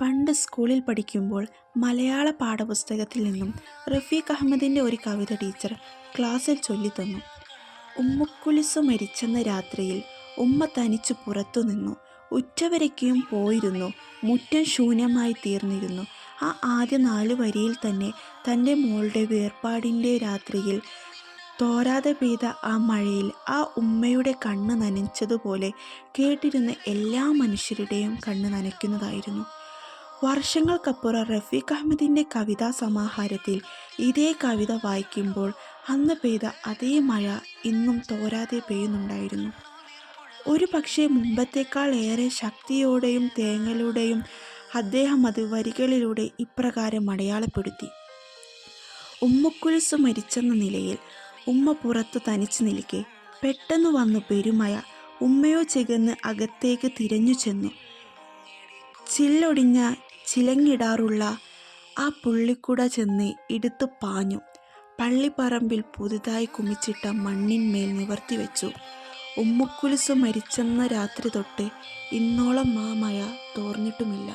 പണ്ട് സ്കൂളിൽ പഠിക്കുമ്പോൾ മലയാള പാഠപുസ്തകത്തിൽ നിന്നും റഫീഖ് അഹമ്മദിൻ്റെ ഒരു കവിത ടീച്ചർ ക്ലാസ്സിൽ ചൊല്ലിത്തന്നു. ഉമ്മുക്കുലിസു മരിച്ചെന്ന രാത്രിയിൽ ഉമ്മ തനിച്ചു പുറത്തു നിന്നു. ഉച്ചവരയ്ക്കും പോയിരുന്നു, മുറ്റം ശൂന്യമായി തീർന്നിരുന്നു. ആ ആദ്യ 4 വരിയിൽ തന്നെ തൻ്റെ മോളുടെ വേർപാടിൻ്റെ രാത്രിയിൽ തോരാതെ പെയ്ത ആ മഴയിൽ ആ ഉമ്മയുടെ കണ്ണ് നനച്ചതുപോലെ കേട്ടിരുന്ന എല്ലാ മനുഷ്യരുടെയും കണ്ണ് നനയ്ക്കുന്നതായിരുന്നു. വർഷങ്ങൾക്കപ്പുറം റഫീഖ് അഹമ്മദിൻ്റെ കവിതാ സമാഹാരത്തിൽ ഇതേ കവിത വായിക്കുമ്പോൾ അന്ന് പെയ്ത അതേ മഴ ഇന്നും തോരാതെ പെയ്യുന്നുണ്ടായിരുന്നു. ഒരു പക്ഷേ മുമ്പത്തേക്കാൾ ഏറെ ശക്തിയോടെയും തേങ്ങലോടെയും അദ്ദേഹം അത് വരികളിലൂടെ ഇപ്രകാരം അടയാളപ്പെടുത്തി. ഉമ്മുക്കുലിസു മരിച്ചെന്ന നിലയിൽ ഉമ്മ പുറത്തു തനിച്ചു നിൽക്കെ പെട്ടെന്ന് വന്നു പെരുമഴ. ഉമ്മയോ ചെകന്ന് അകത്തേക്ക് തിരഞ്ഞു ചെന്നു. ചില്ലൊടിഞ്ഞ ചിലങ്ങിടാറുള്ള ആ പുള്ളിക്കുട ചെന്ന് എടുത്തു പാഞ്ഞു. പള്ളിപ്പറമ്പിൽ പുതുതായി കുമിച്ചിട്ട മണ്ണിന്മേൽ നിവർത്തിവെച്ചു. ഉമ്മുക്കുലിസു മരിച്ചെന്ന രാത്രി തൊട്ട് ഇന്നോളം ആ മഴ തോർന്നിട്ടുമില്ല.